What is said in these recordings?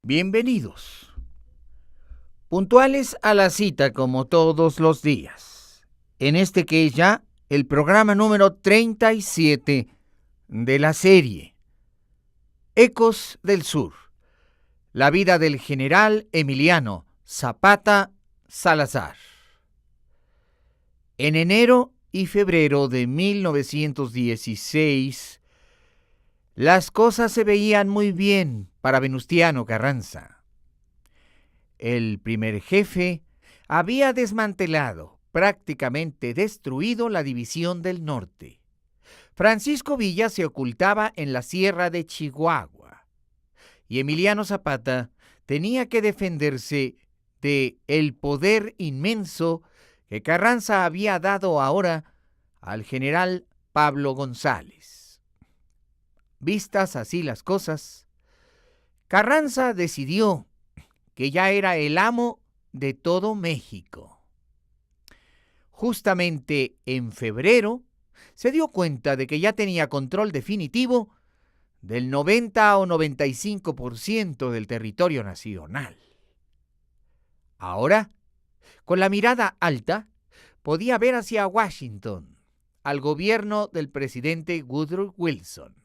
Bienvenidos. Puntuales a la cita como todos los días. En este que es ya el programa número 37 de la serie Ecos del Sur. La vida del general Emiliano Zapata Salazar. En enero y febrero de 1916, las cosas se veían muy bien para Venustiano Carranza. El primer jefe había desmantelado, prácticamente destruido la División del Norte. Francisco Villa se ocultaba en la Sierra de Chihuahua y Emiliano Zapata tenía que defenderse de el poder inmenso que Carranza había dado ahora al general Pablo González. Vistas así las cosas, Carranza decidió que ya era el amo de todo México. Justamente en febrero se dio cuenta de que ya tenía control definitivo del 90 o 95% del territorio nacional. Ahora, con la mirada alta, podía ver hacia Washington, al gobierno del presidente Woodrow Wilson.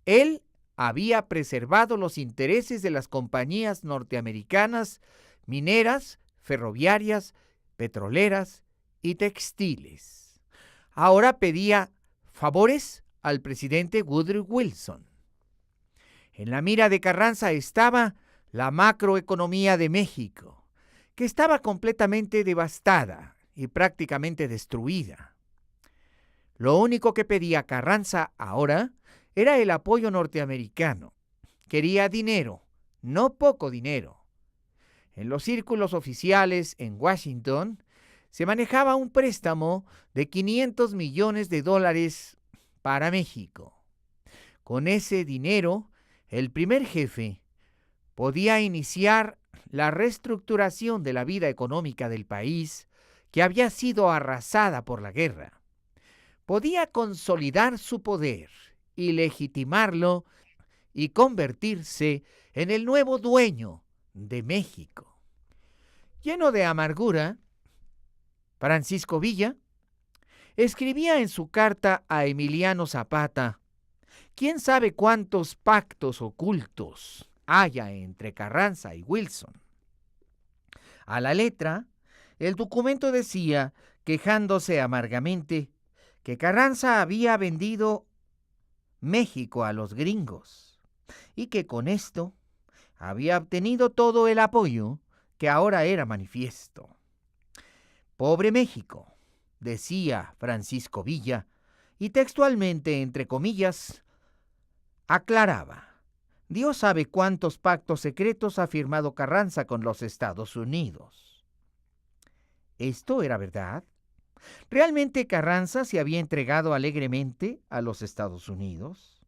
Él había preservado los intereses de las compañías norteamericanas, mineras, ferroviarias, petroleras y textiles. Ahora pedía favores al presidente Woodrow Wilson. En la mira de Carranza estaba la macroeconomía de México, que estaba completamente devastada y prácticamente destruida. Lo único que pedía Carranza ahora era el apoyo norteamericano. Quería dinero, no poco dinero. En los círculos oficiales en Washington se manejaba un préstamo de $500 millones para México. Con ese dinero, el primer jefe podía iniciar la reestructuración de la vida económica del país que había sido arrasada por la guerra. Podía consolidar su poder y legitimarlo y convertirse en el nuevo dueño de México. Lleno de amargura, Francisco Villa escribía en su carta a Emiliano Zapata: ¿quién sabe cuántos pactos ocultos haya entre Carranza y Wilson? A la letra, el documento decía, quejándose amargamente, que Carranza había vendido México a los gringos y que con esto había obtenido todo el apoyo que ahora era manifiesto. Pobre México, decía Francisco Villa, y textualmente, entre comillas, aclaraba: Dios sabe cuántos pactos secretos ha firmado Carranza con los Estados Unidos. ¿Esto era verdad? ¿Realmente Carranza se había entregado alegremente a los Estados Unidos?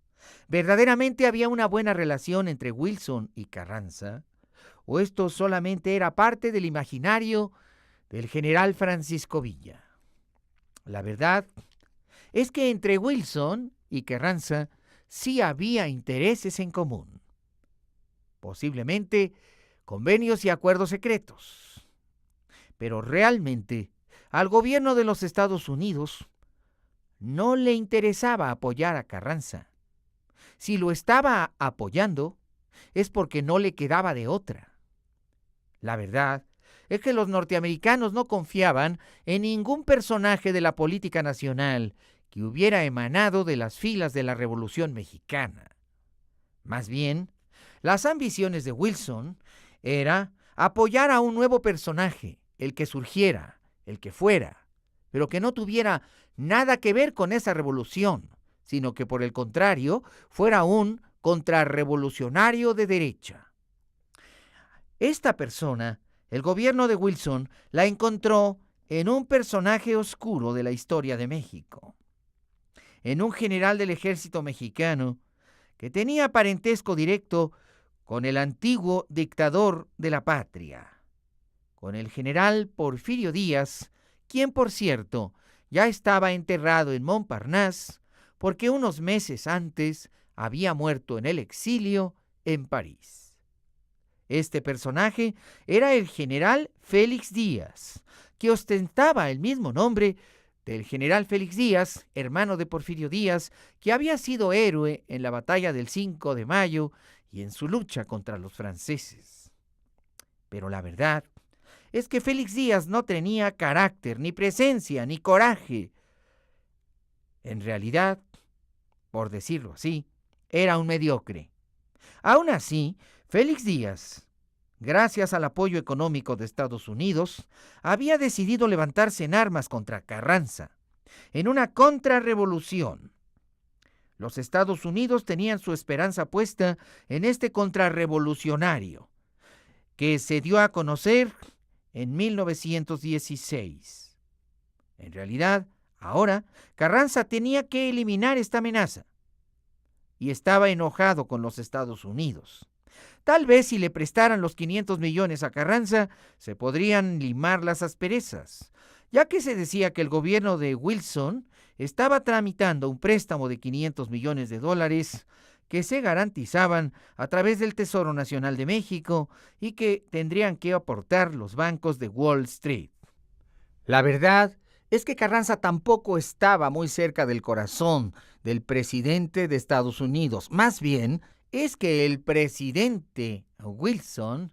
¿Verdaderamente había una buena relación entre Wilson y Carranza? ¿O esto solamente era parte del imaginario del general Francisco Villa? La verdad es que entre Wilson y Carranza sí había intereses en común. Posiblemente convenios y acuerdos secretos. Pero realmente al gobierno de los Estados Unidos no le interesaba apoyar a Carranza. Si lo estaba apoyando, es porque no le quedaba de otra. La verdad es que los norteamericanos no confiaban en ningún personaje de la política nacional que hubiera emanado de las filas de la Revolución Mexicana. Más bien, las ambiciones de Wilson era apoyar a un nuevo personaje, el que surgiera, el que fuera, pero que no tuviera nada que ver con esa revolución, sino que por el contrario fuera un contrarrevolucionario de derecha. Esta persona, el gobierno de Wilson, la encontró en un personaje oscuro de la historia de México, en un general del ejército mexicano que tenía parentesco directo con el antiguo dictador de la patria, con el general Porfirio Díaz, quien, por cierto, ya estaba enterrado en Montparnasse porque unos meses antes había muerto en el exilio en París. Este personaje era el general Félix Díaz, que ostentaba el mismo nombre del general Félix Díaz, hermano de Porfirio Díaz, que había sido héroe en la batalla del 5 de mayo y en su lucha contra los franceses. Pero la verdad es que Félix Díaz no tenía carácter, ni presencia, ni coraje. En realidad, por decirlo así, era un mediocre. Aún así, Félix Díaz, gracias al apoyo económico de Estados Unidos, había decidido levantarse en armas contra Carranza, en una contrarrevolución. Los Estados Unidos tenían su esperanza puesta en este contrarrevolucionario, que se dio a conocer en 1916. En realidad, ahora, Carranza tenía que eliminar esta amenaza y estaba enojado con los Estados Unidos. Tal vez si le prestaran los 500 millones a Carranza, se podrían limar las asperezas, ya que se decía que el gobierno de Wilson estaba tramitando un préstamo de 500 millones de dólares que se garantizaban a través del Tesoro Nacional de México y que tendrían que aportar los bancos de Wall Street. La verdad es que Carranza tampoco estaba muy cerca del corazón del presidente de Estados Unidos. Más bien, es que el presidente Wilson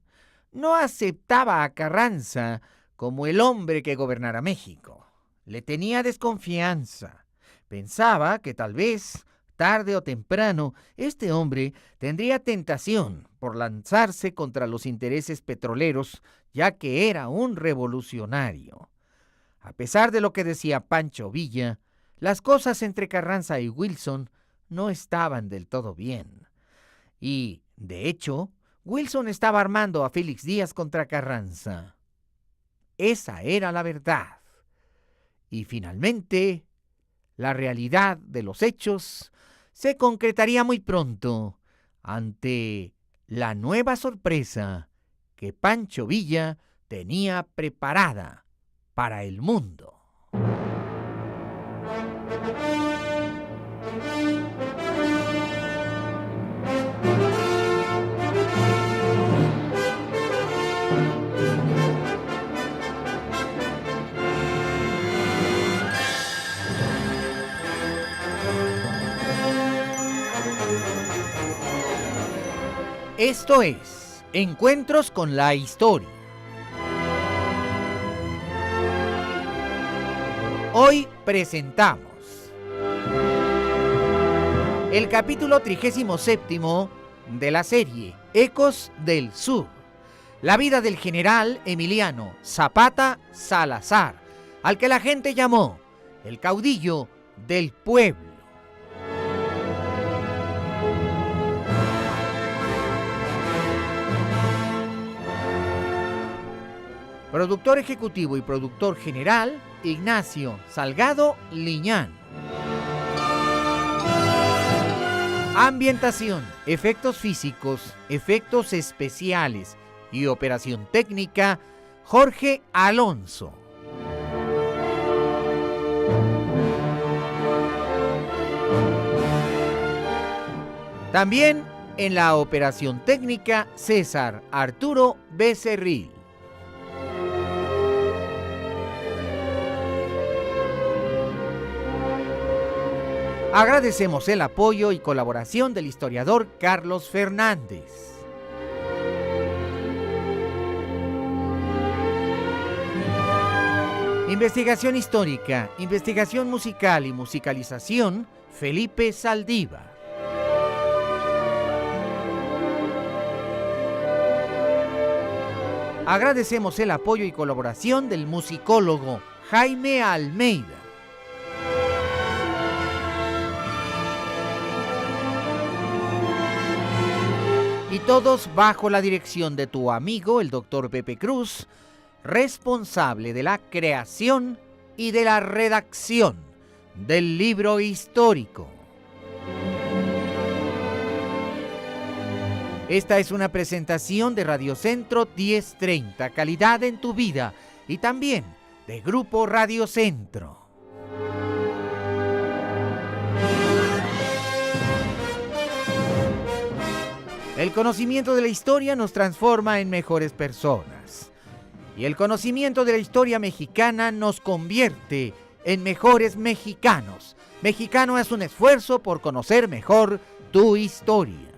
no aceptaba a Carranza como el hombre que gobernara México. Le tenía desconfianza. Pensaba que tal vez, tarde o temprano, este hombre tendría tentación por lanzarse contra los intereses petroleros, ya que era un revolucionario. A pesar de lo que decía Pancho Villa, las cosas entre Carranza y Wilson no estaban del todo bien. Y, de hecho, Wilson estaba armando a Félix Díaz contra Carranza. Esa era la verdad. Y finalmente, la realidad de los hechos se concretaría muy pronto ante la nueva sorpresa que Pancho Villa tenía preparada para el mundo. Esto es Encuentros con la Historia. Hoy presentamos el capítulo 37 de la serie Ecos del Sur, la vida del general Emiliano Zapata Salazar, al que la gente llamó el caudillo del pueblo. Productor ejecutivo y productor general, Ignacio Salgado Liñán. Ambientación, efectos físicos, efectos especiales y operación técnica, Jorge Alonso. También en la operación técnica, César Arturo Becerril. Agradecemos el apoyo y colaboración del historiador Carlos Fernández. Investigación histórica, investigación musical y musicalización, Felipe Saldívar. Agradecemos el apoyo y colaboración del musicólogo Jaime Almeida. Y todos bajo la dirección de tu amigo, el Dr. Pepe Cruz, responsable de la creación y de la redacción del libro histórico. Esta es una presentación de Radio Centro 1030, calidad en tu vida, y también de Grupo Radio Centro. El conocimiento de la historia nos transforma en mejores personas. Y el conocimiento de la historia mexicana nos convierte en mejores mexicanos. Mexicano es un esfuerzo por conocer mejor tu historia.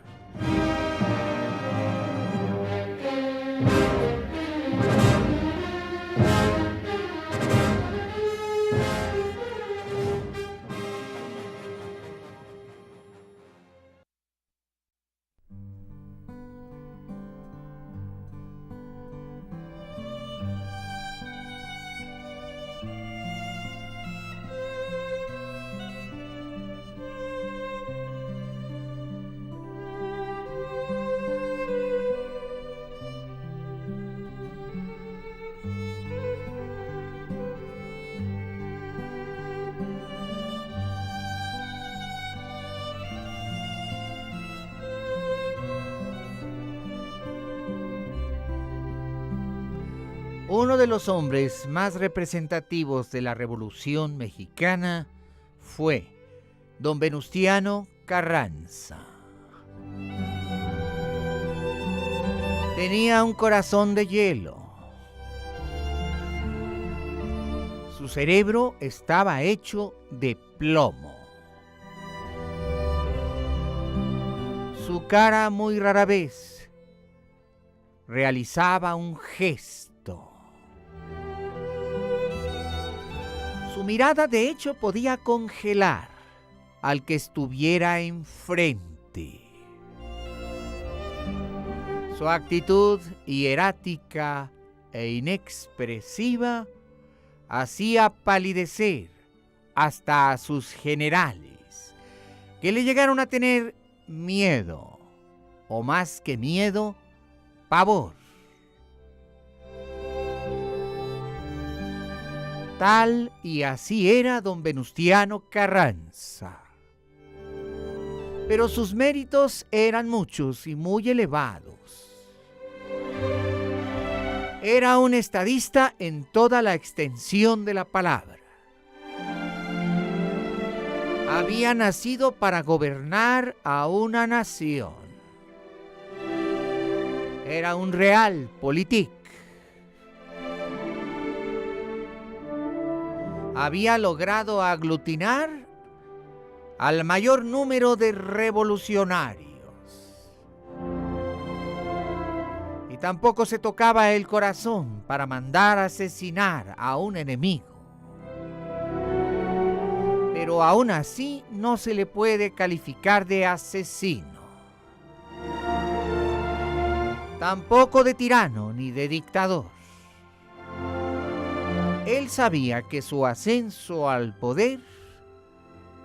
Uno de los hombres más representativos de la Revolución Mexicana fue don Venustiano Carranza. Tenía un corazón de hielo. Su cerebro estaba hecho de plomo. Su cara muy rara vez realizaba un gesto. Su mirada, de hecho, podía congelar al que estuviera enfrente. Su actitud hierática e inexpresiva hacía palidecer hasta a sus generales, que le llegaron a tener miedo, o más que miedo, pavor. Tal y así era don Venustiano Carranza. Pero sus méritos eran muchos y muy elevados. Era un estadista en toda la extensión de la palabra. Había nacido para gobernar a una nación. Era un realpolitik. Había logrado aglutinar al mayor número de revolucionarios. Y tampoco se tocaba el corazón para mandar asesinar a un enemigo. Pero aún así no se le puede calificar de asesino. Tampoco de tirano ni de dictador. Él sabía que su ascenso al poder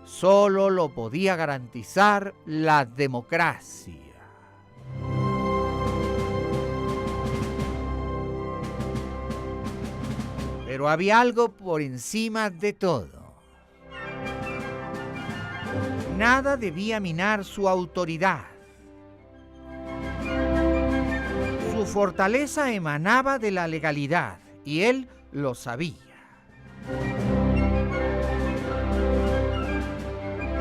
solo lo podía garantizar la democracia. Pero había algo por encima de todo. Nada debía minar su autoridad. Su fortaleza emanaba de la legalidad y él lo sabía.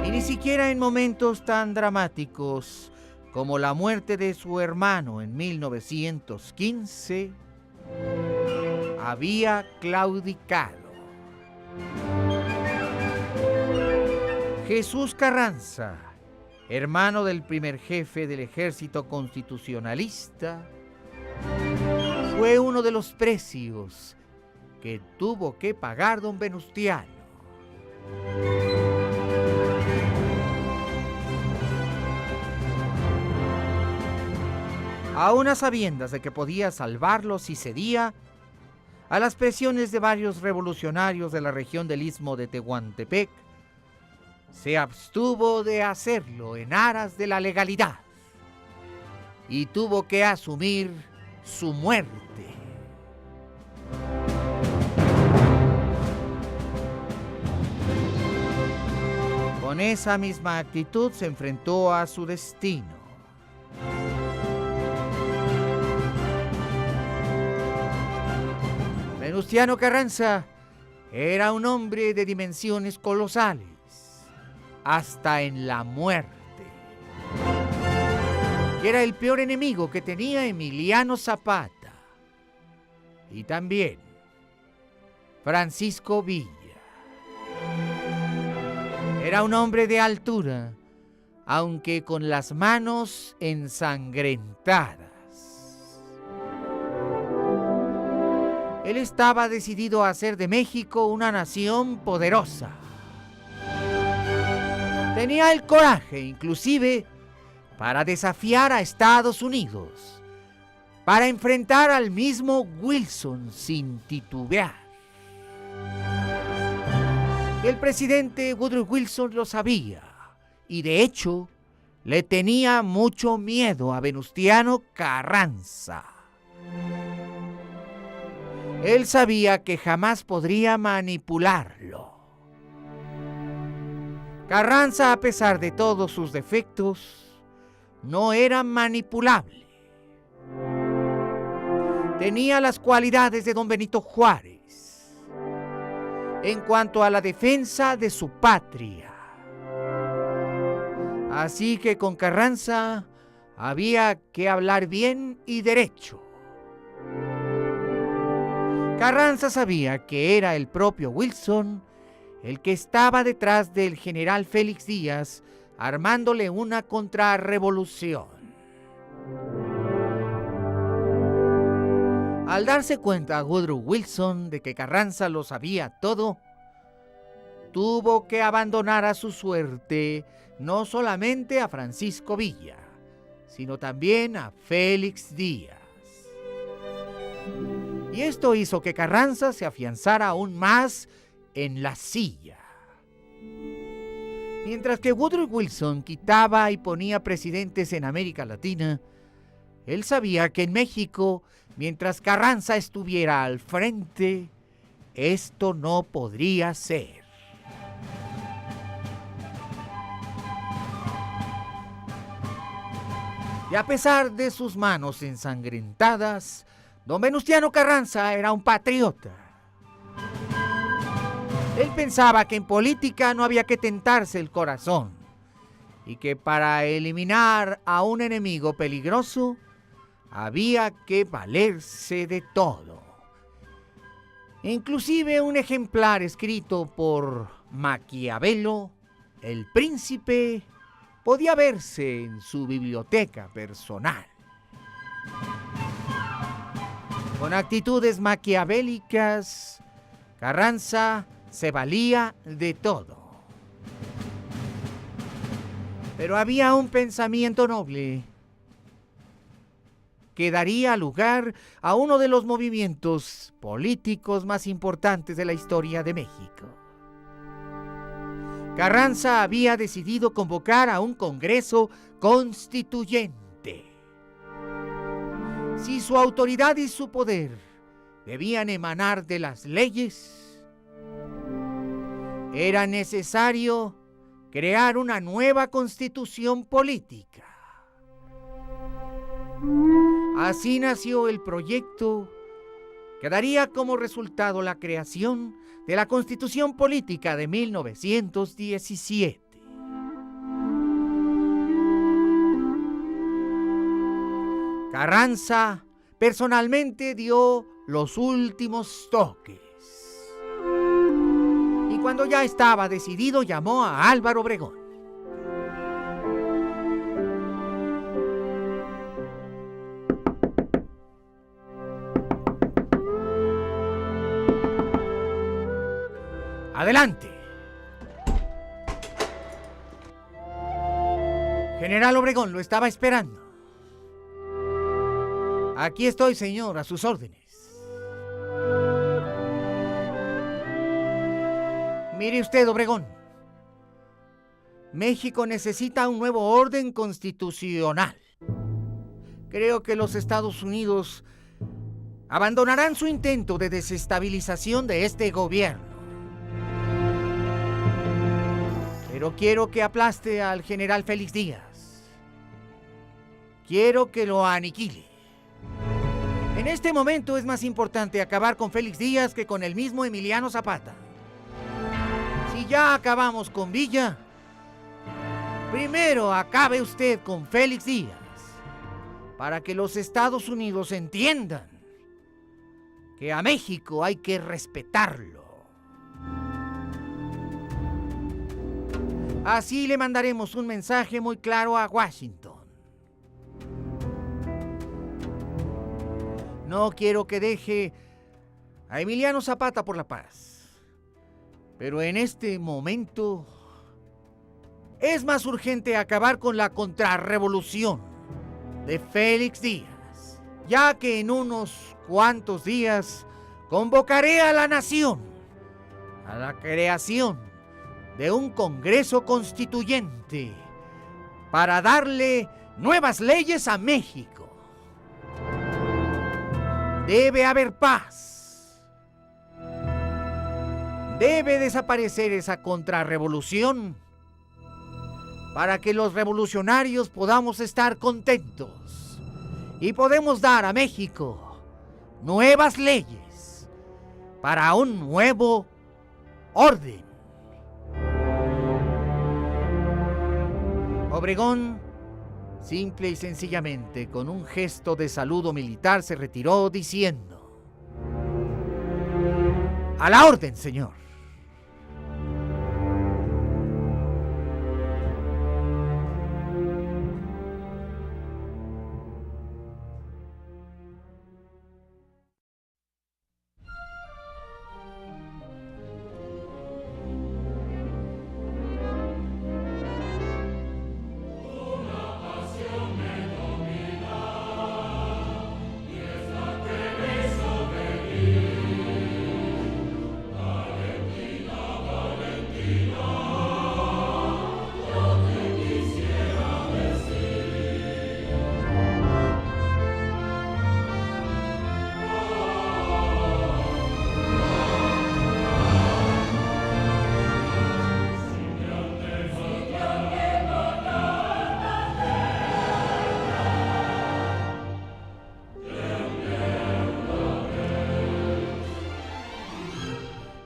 Y ni siquiera en momentos tan dramáticos como la muerte de su hermano en 1915 había claudicado. Jesús Carranza, hermano del primer jefe del ejército constitucionalista, fue uno de los precios que tuvo que pagar don Venustiano. Aún a sabiendas de que podía salvarlo si cedía a las presiones de varios revolucionarios de la región del Istmo de Tehuantepec, se abstuvo de hacerlo en aras de la legalidad y tuvo que asumir su muerte. Con esa misma actitud se enfrentó a su destino. Venustiano Carranza era un hombre de dimensiones colosales, hasta en la muerte. que era el peor enemigo que tenía Emiliano Zapata. Y también Francisco Villa. Era un hombre de altura, aunque con las manos ensangrentadas. Él estaba decidido a hacer de México una nación poderosa. Tenía el coraje, inclusive, para desafiar a Estados Unidos, para enfrentar al mismo Wilson sin titubear. El presidente Woodrow Wilson lo sabía y de hecho le tenía mucho miedo a Venustiano Carranza. Él sabía que jamás podría manipularlo. Carranza, a pesar de todos sus defectos, no era manipulable. Tenía las cualidades de don Benito Juárez en cuanto a la defensa de su patria. Así que con Carranza había que hablar bien y derecho. Carranza sabía que era el propio Wilson el que estaba detrás del general Félix Díaz armándole una contrarrevolución. Al darse cuenta Woodrow Wilson de que Carranza lo sabía todo, tuvo que abandonar a su suerte no solamente a Francisco Villa, sino también a Félix Díaz. Y esto hizo que Carranza se afianzara aún más en la silla. Mientras que Woodrow Wilson quitaba y ponía presidentes en América Latina, él sabía que en México, mientras Carranza estuviera al frente, esto no podría ser. Y a pesar de sus manos ensangrentadas, don Venustiano Carranza era un patriota. Él pensaba que en política no había que tentarse el corazón y que para eliminar a un enemigo peligroso había que valerse de todo. Inclusive un ejemplar escrito por Maquiavelo, El Príncipe, podía verse en su biblioteca personal. Con actitudes maquiavélicas, Carranza se valía de todo. Pero había un pensamiento noble que daría lugar a uno de los movimientos políticos más importantes de la historia de México. Carranza había decidido convocar a un Congreso Constituyente. Si su autoridad y su poder debían emanar de las leyes, era necesario crear una nueva constitución política. Así nació el proyecto que daría como resultado la creación de la Constitución Política de 1917. Carranza personalmente dio los últimos toques. Y cuando ya estaba decidido, llamó a Álvaro Obregón. Adelante. General Obregón lo estaba esperando. Aquí estoy, señor, a sus órdenes. Mire usted, Obregón. México necesita un nuevo orden constitucional. Creo que los Estados Unidos abandonarán su intento de desestabilización de este gobierno. Pero quiero que aplaste al general Félix Díaz. Quiero que lo aniquile. En este momento es más importante acabar con Félix Díaz que con el mismo Emiliano Zapata. Si ya acabamos con Villa, primero acabe usted con Félix Díaz para que los Estados Unidos entiendan que a México hay que respetarlo. Así le mandaremos un mensaje muy claro a Washington. No quiero que deje a Emiliano Zapata por la paz, pero en este momento es más urgente acabar con la contrarrevolución de Félix Díaz, ya que en unos cuantos días convocaré a la nación a la creación de un Congreso Constituyente para darle nuevas leyes a México. Debe haber paz. Debe desaparecer esa contrarrevolución para que los revolucionarios podamos estar contentos y podemos dar a México nuevas leyes para un nuevo orden. Obregón, simple y sencillamente, con un gesto de saludo militar, se retiró diciendo: ¡A la orden, señor!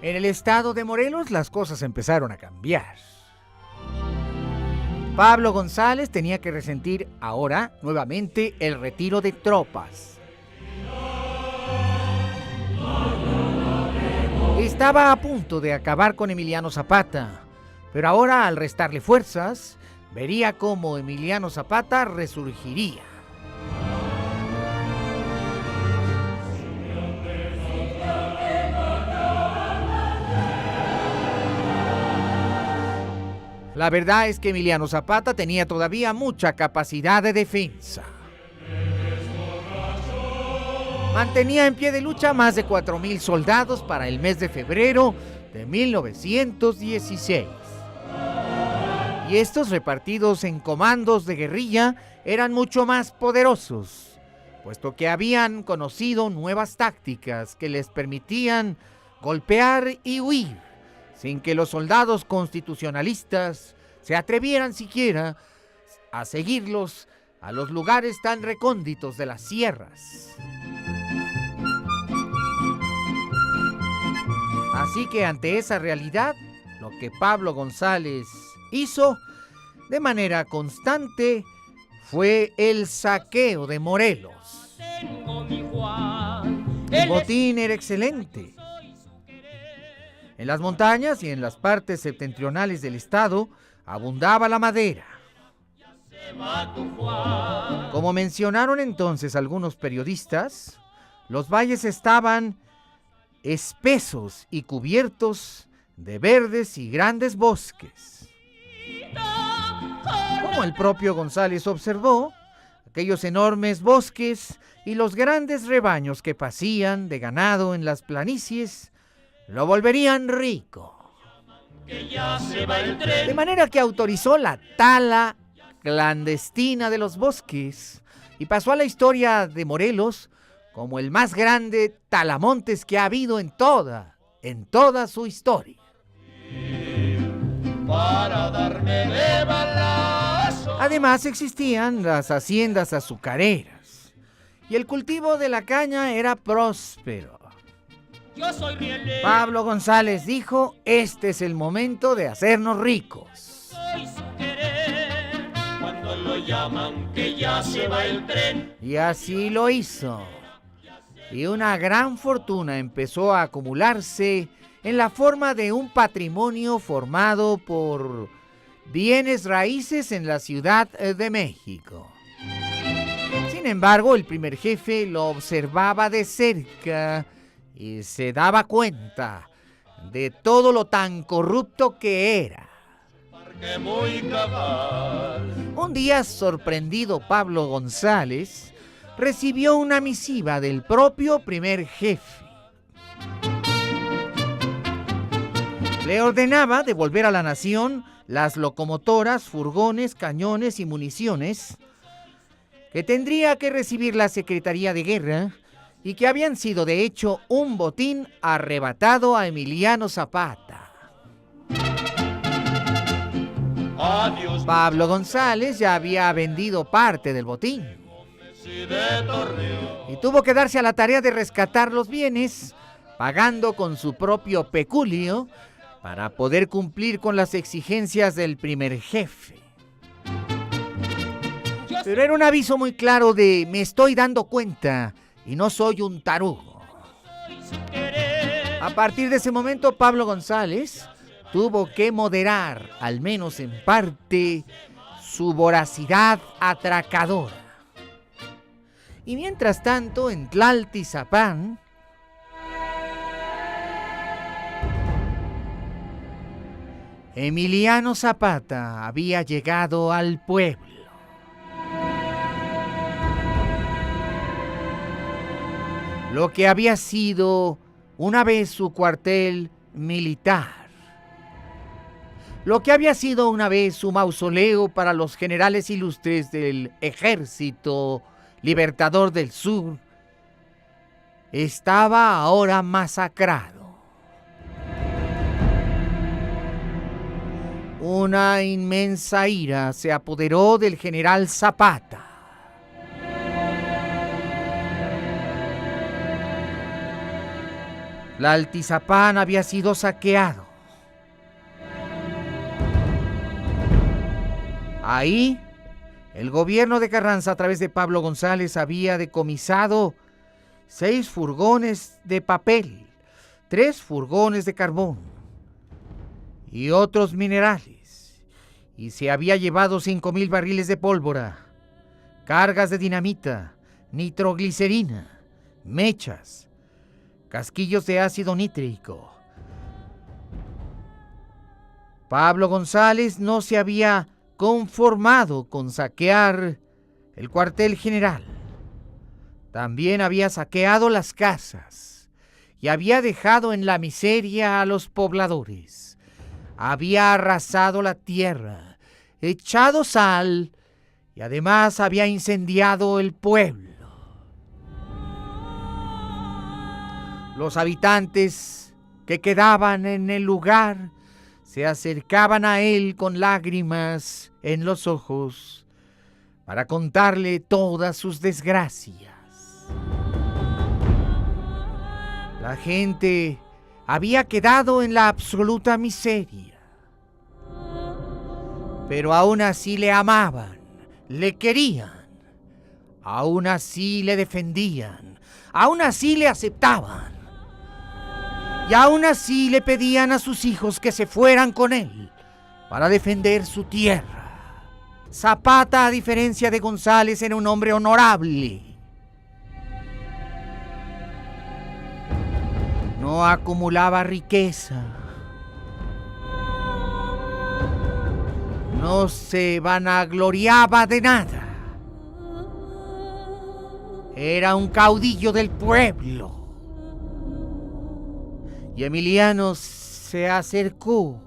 En el estado de Morelos las cosas empezaron a cambiar. Pablo González tenía que resentir ahora nuevamente el retiro de tropas. Estaba a punto de acabar con Emiliano Zapata, pero ahora, al restarle fuerzas, vería cómo Emiliano Zapata resurgiría. La verdad es que Emiliano Zapata tenía todavía mucha capacidad de defensa. Mantenía en pie de lucha más de 4,000 soldados para el mes de febrero de 1916. Y estos, repartidos en comandos de guerrilla, eran mucho más poderosos, puesto que habían conocido nuevas tácticas que les permitían golpear y huir, sin que los soldados constitucionalistas se atrevieran siquiera a seguirlos a los lugares tan recónditos de las sierras. Así que ante esa realidad, lo que Pablo González hizo de manera constante fue el saqueo de Morelos. El botín era excelente. En las montañas y en las partes septentrionales del estado abundaba la madera. Como mencionaron entonces algunos periodistas, los valles estaban espesos y cubiertos de verdes y grandes bosques. Como el propio González observó, aquellos enormes bosques y los grandes rebaños que pasían de ganado en las planicies lo volverían rico. De manera que autorizó la tala clandestina de los bosques y pasó a la historia de Morelos como el más grande talamontes que ha habido en toda su historia. Además existían las haciendas azucareras y el cultivo de la caña era próspero. Pablo González dijo: este es el momento de hacernos ricos. lo llaman que ya se va el tren. Y así lo hizo. Y una gran fortuna empezó a acumularse en la forma de un patrimonio formado por bienes raíces en la Ciudad de México. Sin embargo, el primer jefe lo observaba de cerca y se daba cuenta de todo lo tan corrupto que era. Un día, sorprendido, Pablo González recibió una misiva del propio primer jefe. Le ordenaba devolver a la nación las locomotoras, furgones, cañones y municiones que tendría que recibir la Secretaría de Guerra y que habían sido de hecho un botín arrebatado a Emiliano Zapata. Adiós. Pablo González ya había vendido parte del botín y tuvo que darse a la tarea de rescatar los bienes, pagando con su propio peculio para poder cumplir con las exigencias del primer jefe. Pero era un aviso muy claro de me estoy dando cuenta y no soy un tarugo. A partir de ese momento, Pablo González tuvo que moderar, al menos en parte, su voracidad atracadora. Y mientras tanto, en Tlaltizapán, Emiliano Zapata había llegado al pueblo. Lo que había sido una vez su cuartel militar. Lo que había sido una vez su mausoleo para los generales ilustres del Ejército Libertador del Sur, estaba ahora masacrado. Una inmensa ira se apoderó del general Zapata. Tlaltizapán había sido saqueado. Ahí, el gobierno de Carranza, a través de Pablo González, había decomisado 6 furgones de papel, 3 furgones de carbón y otros minerales, y se había llevado 5,000 barriles de pólvora, cargas de dinamita, nitroglicerina, mechas, casquillos de ácido nítrico. Pablo González no se había conformado con saquear el cuartel general. También había saqueado las casas y había dejado en la miseria a los pobladores. Había arrasado la tierra, echado sal y además había incendiado el pueblo. Los habitantes que quedaban en el lugar se acercaban a él con lágrimas en los ojos para contarle todas sus desgracias. La gente había quedado en la absoluta miseria, pero aún así le amaban, le querían, aún así le defendían, aún así le aceptaban. Y aún así le pedían a sus hijos que se fueran con él para defender su tierra. Zapata, a diferencia de González, era un hombre honorable. No acumulaba riqueza. No se vanagloriaba de nada. Era un caudillo del pueblo. Y Emiliano se acercó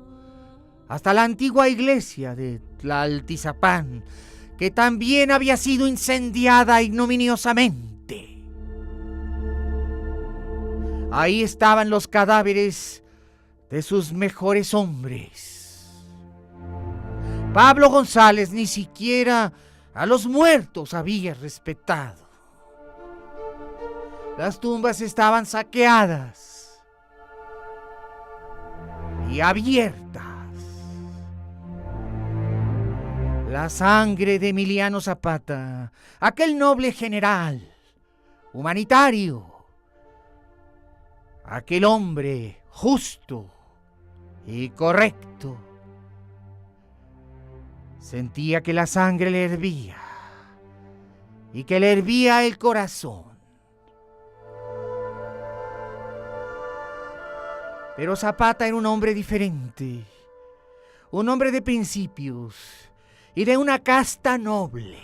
hasta la antigua iglesia de Tlaltizapán, que también había sido incendiada ignominiosamente. Ahí estaban los cadáveres de sus mejores hombres. Pablo González ni siquiera a los muertos había respetado. Las tumbas estaban saqueadas y abiertas. La sangre de Emiliano Zapata, aquel noble general, humanitario, aquel hombre justo y correcto, sentía que la sangre le hervía y que le hervía el corazón. Pero Zapata era un hombre diferente, un hombre de principios y de una casta noble.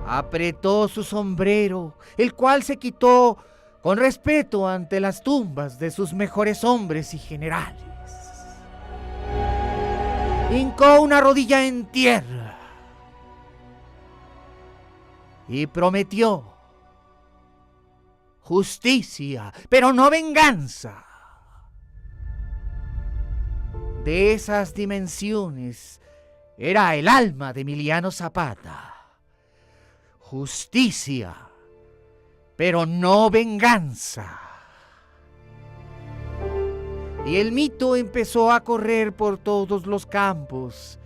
Apretó su sombrero, el cual se quitó con respeto ante las tumbas de sus mejores hombres y generales. Hincó una rodilla en tierra y prometió justicia, pero no venganza. De esas dimensiones era el alma de Emiliano Zapata. Justicia, pero no venganza. Y el mito empezó a correr por todos los campos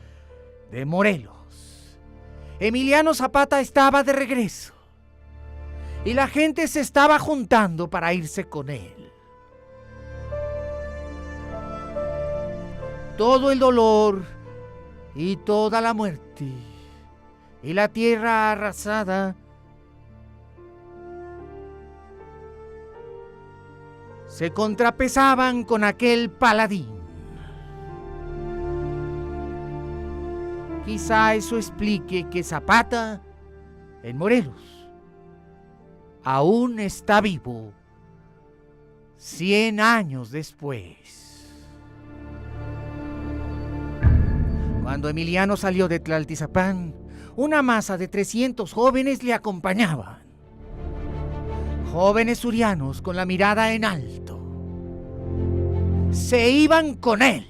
de Morelos. Emiliano Zapata estaba de regreso y la gente se estaba juntando para irse con él. Todo el dolor y toda la muerte y la tierra arrasada se contrapesaban con aquel paladín. Quizá eso explique que Zapata, en Morelos, aún está vivo 100 años después. Cuando Emiliano salió de Tlaltizapán, una masa de 300 jóvenes le acompañaban. Jóvenes surianos con la mirada en alto. Se iban con él.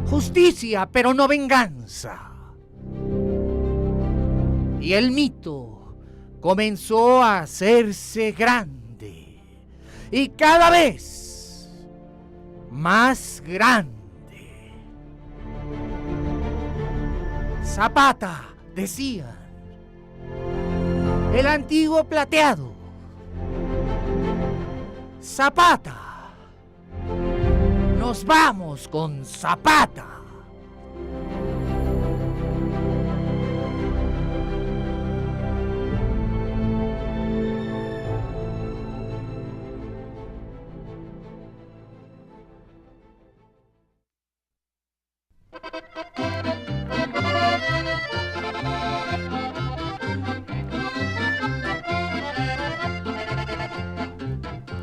Justicia, pero no venganza. Y el mito comenzó a hacerse grande. Y cada vez más grande. Zapata, decían, el antiguo plateado. Zapata, nos vamos con Zapata.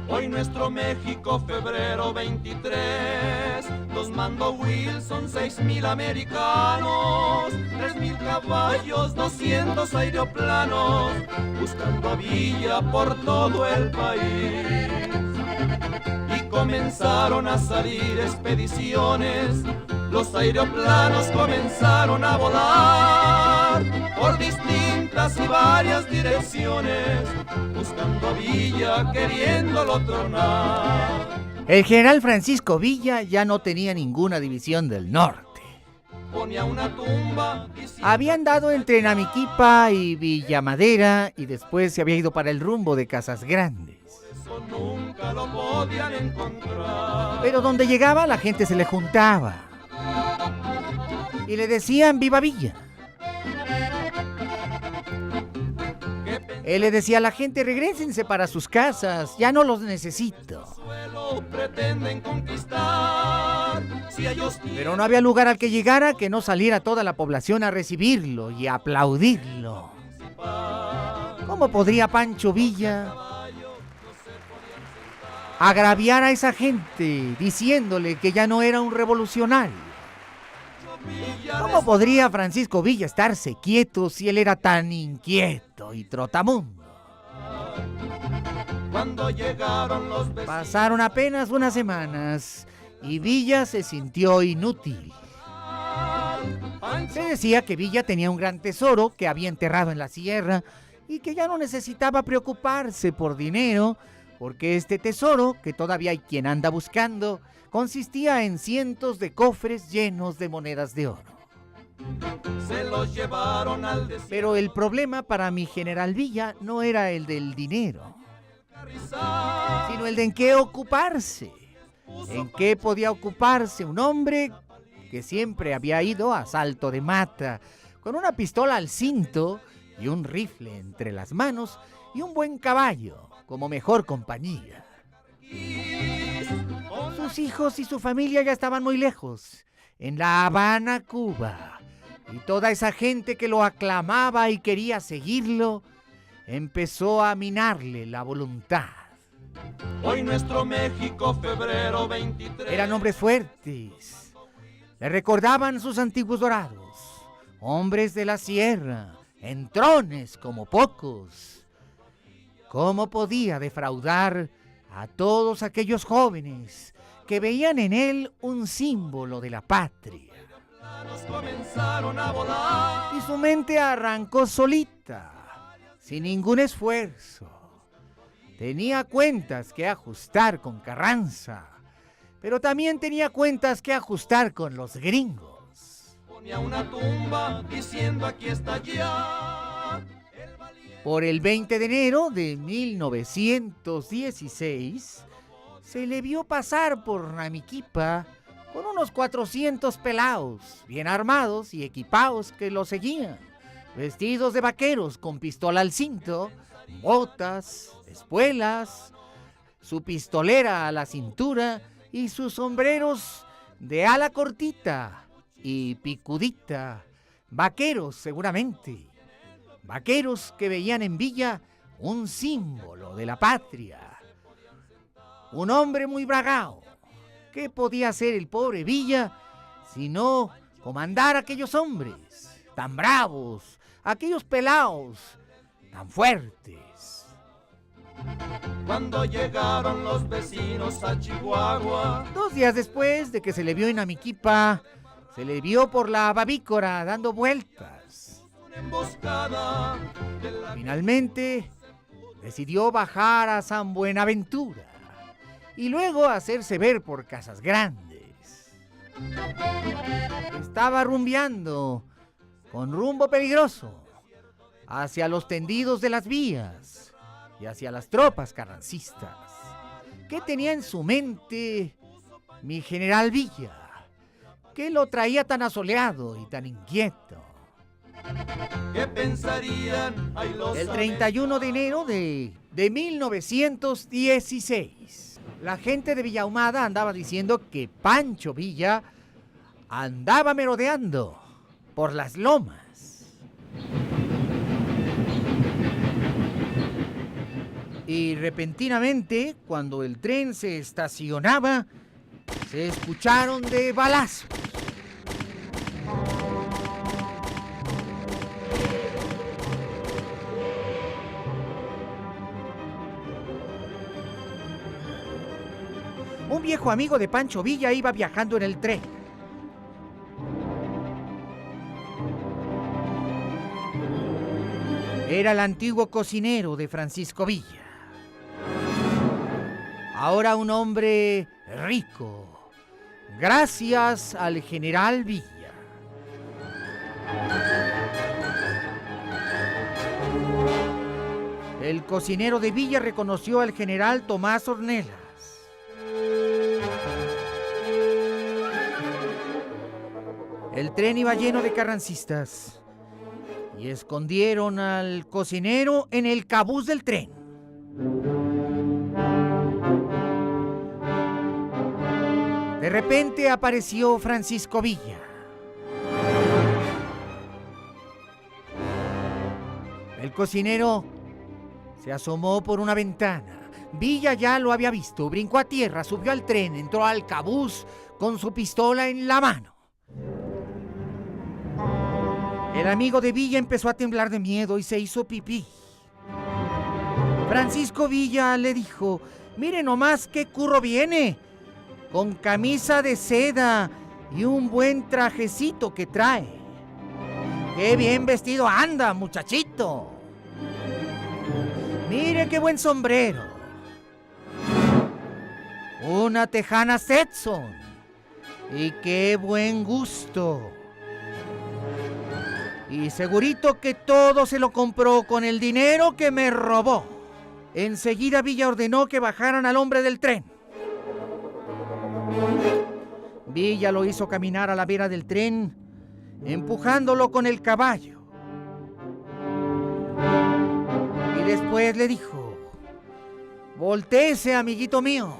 Hoy nuestro México, febrero 23, los mandó Wilson, 6,000 americanos, 3,000 caballos, 200 aeroplanos, buscando a Villa por todo el país. Y comenzaron a salir expediciones, los aeroplanos comenzaron a volar por distintas y varias direcciones, buscando a Villa, queriéndolo tronar. El general Francisco Villa ya no tenía ninguna división del norte. Ponía una tumba y Había andado entre Namiquipa y Villamadera y después se había ido para el rumbo de Casas Grandes. eso nunca lo podían encontrar. Pero donde llegaba la gente se le juntaba y le decían viva Villa. Él le decía a la gente, regrésense para sus casas, ya no los necesito. Suelo pretenden conquistar, si ellos Pero no había lugar al que llegara que no saliera toda la población a recibirlo y a aplaudirlo. ¿Cómo podría Pancho Villa agraviar a esa gente diciéndole que ya no era un revolucionario? ¿Cómo podría Francisco Villa estarse quieto si él era tan inquieto y trotamundo? cuando llegaron los vecinos, Pasaron apenas unas semanas y Villa se sintió inútil. Se decía que Villa tenía un gran tesoro que había enterrado en la sierra y que ya no necesitaba preocuparse por dinero porque este tesoro, que todavía hay quien anda buscando, consistía en cientos de cofres llenos de monedas de oro. Se los llevaron al desierto. Pero el problema para mi general Villa no era el del dinero, sino el de en qué ocuparse. ¿En qué podía ocuparse un hombre que siempre había ido a salto de mata, con una pistola al cinto y un rifle entre las manos y un buen caballo como mejor compañía? Sus hijos y su familia ya estaban muy lejos, en La Habana, Cuba, y toda esa gente que lo aclamaba y quería seguirlo empezó a minarle la voluntad. Hoy nuestro México, febrero 23. Eran hombres fuertes, le recordaban sus antiguos dorados, hombres de la sierra, entrones como pocos. ¿Cómo podía defraudar a todos aquellos jóvenes que veían en él un símbolo de la patria? Comenzaron a volar. Y su mente arrancó solita, sin ningún esfuerzo. Tenía cuentas que ajustar con Carranza, pero también tenía cuentas que ajustar con los gringos. Ponía una tumba diciendo aquí está ya. Por el 20 de enero de 1916, se le vio pasar por Namiquipa con unos 400 pelaos, bien armados y equipados, que lo seguían, vestidos de vaqueros con pistola al cinto, botas, espuelas, su pistolera a la cintura y sus sombreros de ala cortita y picudita. Vaqueros, seguramente. Vaqueros que veían en Villa un símbolo de la patria. Un hombre muy bragao. ¿Qué podía hacer el pobre Villa sino comandar a aquellos hombres tan bravos, aquellos pelaos tan fuertes? Cuando llegaron los vecinos a Chihuahua, 2 días después de que se le vio en Amiquipa, se le vio por la Babícora dando vueltas. una emboscada de la... Finalmente, decidió bajar a San Buenaventura y luego hacerse ver por Casas Grandes. Estaba rumbeando con rumbo peligroso hacia los tendidos de las vías y hacia las tropas carrancistas. ¿Qué tenía en su mente mi general Villa? ¿Qué lo traía tan asoleado y tan inquieto? ¿Qué pensarían? Ay, los El 31 de enero de 1916, la gente de Villahumada andaba diciendo que Pancho Villa andaba merodeando por las lomas. Y repentinamente, cuando el tren se estacionaba, se escucharon de balazos. Un viejo amigo de Pancho Villa iba viajando en el tren. Era el antiguo cocinero de Francisco Villa. Ahora un hombre rico, gracias al general Villa. El cocinero de Villa reconoció al general Tomás Ornelas. El tren iba lleno de carrancistas y escondieron al cocinero en el cabús del tren. De repente apareció Francisco Villa. El cocinero se asomó por una ventana. Villa ya lo había visto, brincó a tierra, subió al tren, entró al cabús con su pistola en la mano. El amigo de Villa empezó a temblar de miedo y se hizo pipí. Francisco Villa le dijo: mire nomás qué curro viene, con camisa de seda y un buen trajecito que trae. ¡Qué bien vestido anda, muchachito! Mire qué buen sombrero. una tejana Stetson. Y qué buen gusto. Y segurito que todo se lo compró con el dinero que me robó. Enseguida Villa ordenó que bajaran al hombre del tren. Villa lo hizo caminar a la vera del tren, empujándolo con el caballo. Y después le dijo: voltéese, amiguito mío.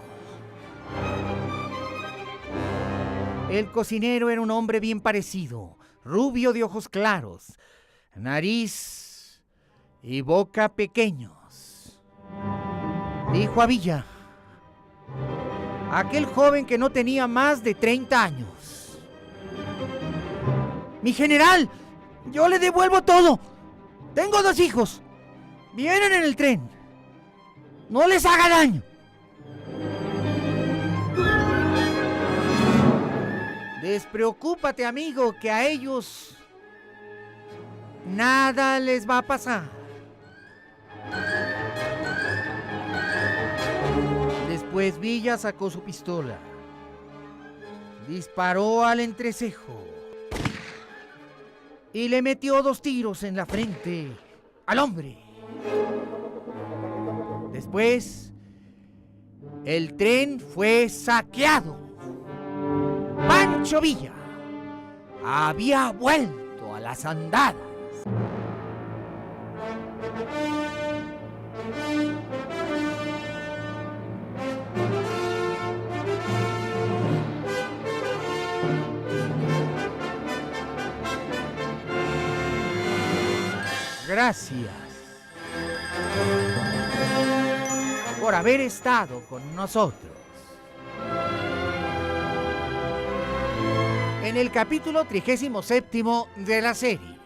El cocinero era un hombre bien parecido, rubio de ojos claros, nariz y boca pequeños. Dijo a Villa, aquel joven que no tenía más de 30 años: mi general, yo le devuelvo todo. Tengo 2 hijos. Vienen en el tren. No les haga daño. Despreocúpate, amigo, que a ellos nada les va a pasar. Después Villa sacó su pistola, disparó al entrecejo y le metió 2 tiros en la frente al hombre. Después, el tren fue saqueado. Pancho Villa había vuelto a las andadas. Gracias por haber estado con nosotros. En el capítulo 37 de la serie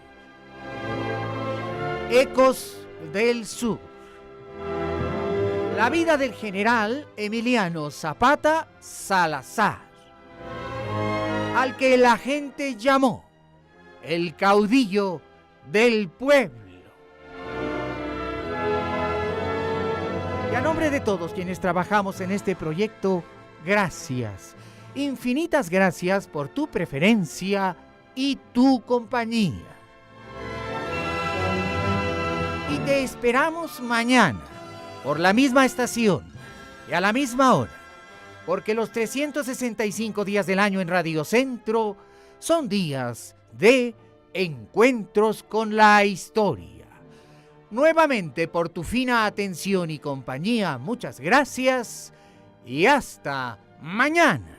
Ecos del Sur, la vida del general Emiliano Zapata Salazar, al que la gente llamó el caudillo del pueblo. Y a nombre de todos quienes trabajamos en este proyecto, gracias. Infinitas gracias por tu preferencia y tu compañía. Y te esperamos mañana, por la misma estación y a la misma hora, porque los 365 días del año en Radio Centro son días de encuentros con la historia. Nuevamente, por tu fina atención y compañía, muchas gracias y hasta mañana.